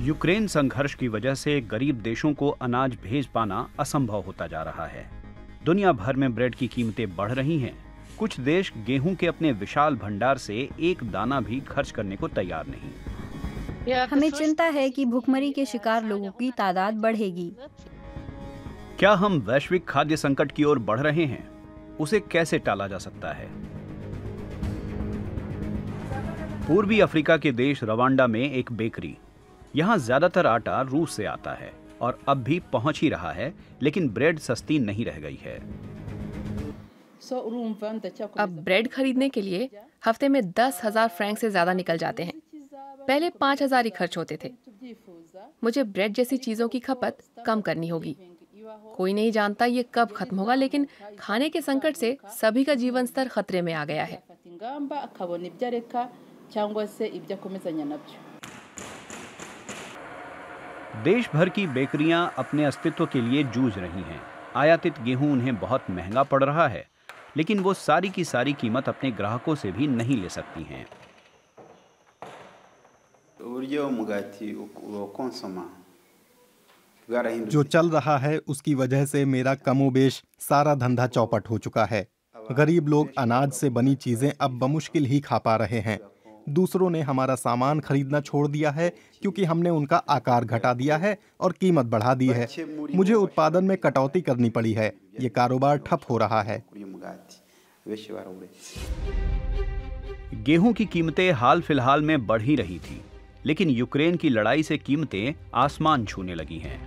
Ukraine संघर्ष की वजह से गरीब देशों को अनाज भेज पाना असंभव होता जा रहा है। दुनिया भर में ब्रेड की कीमतें बढ़ रही हैं। कुछ देश गेहूं के अपने विशाल भंडार से एक दाना भी खर्च करने को तैयार नहीं। हमें चिंता है कि भुखमरी के शिकार लोगों की तादाद बढ़ेगी। क्या हम वैश्विक खाद्य संकट की ओर बढ़ रहे हैं? उसे कैसे टाला जा सकता है? पूर्वी अफ्रीका के देश रवांडा में एक बेकरी। यहाँ ज्यादातर आटा रूस से आता है और अब भी पहुंच ही रहा है, लेकिन ब्रेड सस्ती नहीं रह गई है। अब ब्रेड खरीदने के लिए हफ्ते में 10,000 फ्रैंक से ज्यादा निकल जाते हैं। पहले 5,000 ही खर्च होते थे। मुझे ब्रेड जैसी चीजों की खपत कम करनी होगी। कोई नहीं जानता ये कब खत्म होगा, लेकिन खाने के संकट से सभी का जीवन स्तर खतरे में आ गया है। देश भर की बेकरियां अपने अस्तित्व के लिए जूझ रही हैं। आयातित गेहूं उन्हें बहुत महंगा पड़ रहा है, लेकिन वो सारी की सारी कीमत अपने ग्राहकों से भी नहीं ले सकती हैं। जो चल रहा है उसकी वजह से मेरा कमोबेश सारा धंधा चौपट हो चुका है। गरीब लोग अनाज से बनी चीजें अब बमुश्किल ही खा पा रहे हैं। दूसरों ने हमारा सामान खरीदना छोड़ दिया है क्योंकि हमने उनका आकार घटा दिया है और कीमत बढ़ा दी है। मुझे उत्पादन में कटौती करनी पड़ी है। ये कारोबार ठप हो रहा है। गेहूं की कीमतें हाल फिलहाल में बढ़ ही रही थी, लेकिन यूक्रेन की लड़ाई से कीमतें आसमान छूने लगी हैं।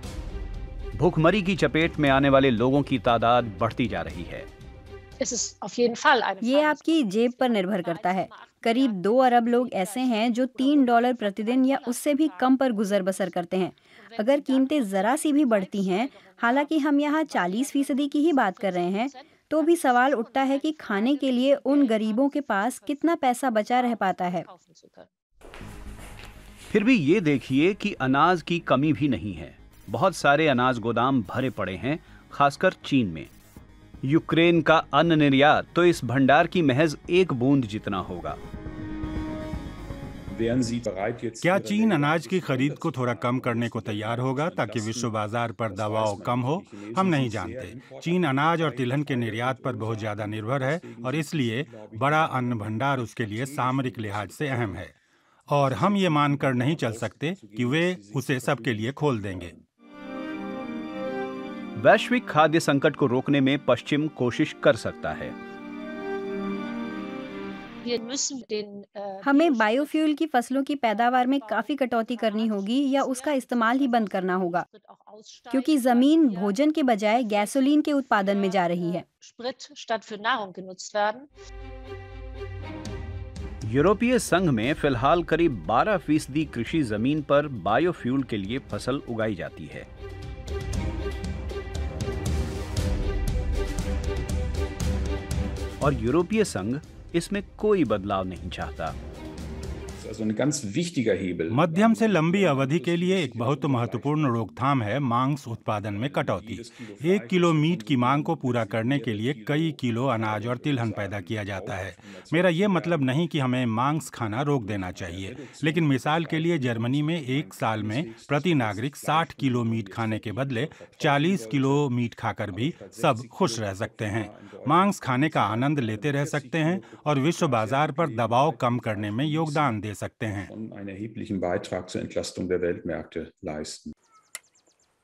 भूखमरी की चपेट में आने वाले लोगों की तादाद बढ़ती जा रही है। ये आपकी जेब पर निर्भर करता है। करीब 2 अरब लोग ऐसे हैं जो $3 प्रतिदिन या उससे भी कम पर गुजर बसर करते हैं। अगर कीमतें जरा सी भी बढ़ती हैं, हालांकि हम यहाँ 40% की ही बात कर रहे हैं, तो भी सवाल उठता है कि खाने के लिए उन गरीबों के पास कितना पैसा बचा रह पाता है। फिर भी ये देखिए कि अनाज की कमी भी नहीं है। बहुत सारे अनाज गोदाम भरे पड़े हैं, खासकर चीन में। यूक्रेन का अन्न निर्यात तो इस भंडार की महज एक बूंद जितना होगा। क्या चीन अनाज की खरीद को थोड़ा कम करने को तैयार होगा ताकि विश्व बाजार पर दबाव कम हो? हम नहीं जानते। चीन अनाज और तिलहन के निर्यात पर बहुत ज्यादा निर्भर है और इसलिए बड़ा अन्न भंडार उसके लिए सामरिक लिहाज से अहम है, और हम ये मानकर नहीं चल सकते कि वे उसे सबके लिए खोल देंगे। वैश्विक खाद्य संकट को रोकने में पश्चिम कोशिश कर सकता है। हमें बायोफ्यूल की फसलों की पैदावार में काफी कटौती करनी होगी या उसका इस्तेमाल ही बंद करना होगा, क्योंकि जमीन भोजन के बजाय गैसोलीन के उत्पादन में जा रही है। यूरोपीय संघ में फिलहाल करीब 12% कृषि जमीन पर बायोफ्यूल के लिए फसल उगाई जाती है। और यूरोपीय संघ इसमें कोई बदलाव नहीं चाहता। मध्यम से लंबी अवधि के लिए एक बहुत महत्वपूर्ण रोकथाम है मांस उत्पादन में कटौती। 1 किलो मीट की मांग को पूरा करने के लिए कई किलो अनाज और तिलहन पैदा किया जाता है। मेरा ये मतलब नहीं कि हमें मांस खाना रोक देना चाहिए, लेकिन मिसाल के लिए जर्मनी में एक साल में प्रति नागरिक 60 किलो मीट खाने के बदले 40 किलो मीट खाकर भी सब खुश रह सकते हैं, मांस खाने का आनंद लेते रह सकते हैं और विश्व बाजार पर दबाव कम करने में योगदान दे सकते हैं।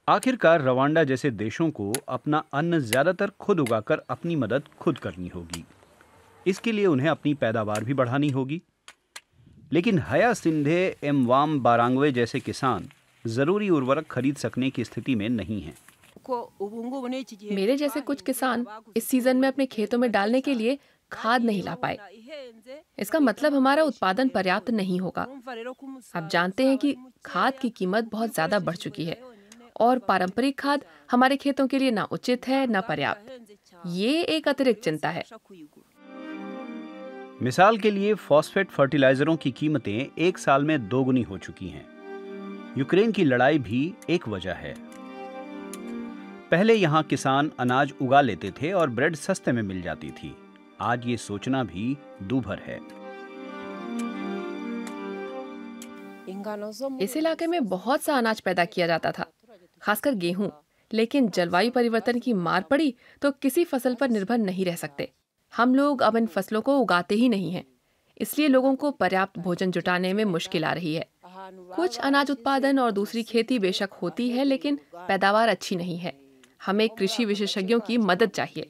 आखिरकार रवांडा जैसे देशों को अपना अन्न ज्यादातर खुद उगाकर अपनी मदद खुद करनी होगी। इसके लिए उन्हें अपनी पैदावार भी बढ़ानी होगी। लेकिन हया सिंधे एमवाम बारांगवे जैसे किसान जरूरी उर्वरक खरीद सकने की स्थिति में नहीं हैं। मेरे जैसे कुछ किसान इस सीजन में अपने खेतों में डालने के लिए खाद नहीं ला पाए। इसका मतलब हमारा उत्पादन पर्याप्त नहीं होगा। आप जानते हैं कि खाद की कीमत बहुत ज्यादा बढ़ चुकी है और पारंपरिक खाद हमारे खेतों के लिए ना उचित है ना पर्याप्त। ये एक अतिरिक्त चिंता है। मिसाल के लिए फॉस्फेट फर्टिलाइजरों की कीमतें एक साल में 2 गुनी हो चुकी हैं। यूक्रेन की लड़ाई भी एक वजह है। पहले यहाँ किसान अनाज उगा लेते थे और ब्रेड सस्ते में मिल जाती थी। आज ये सोचना भी दूभर है। इस इलाके में बहुत सा अनाज पैदा किया जाता था, खासकर गेहूं। लेकिन जलवायु परिवर्तन की मार पड़ी तो किसी फसल पर निर्भर नहीं रह सकते। हम लोग अब इन फसलों को उगाते ही नहीं हैं, इसलिए लोगों को पर्याप्त भोजन जुटाने में मुश्किल आ रही है। कुछ अनाज उत्पादन और दूसरी खेती बेशक होती है, लेकिन पैदावार अच्छी नहीं है। हमें कृषि विशेषज्ञों की मदद चाहिए।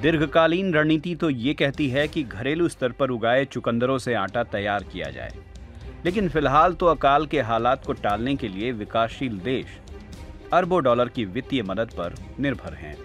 दीर्घकालीन रणनीति तो ये कहती है कि घरेलू स्तर पर उगाए चुकंदरों से आटा तैयार किया जाए, लेकिन फिलहाल तो अकाल के हालात को टालने के लिए विकासशील देश अरबों डॉलर की वित्तीय मदद पर निर्भर हैं।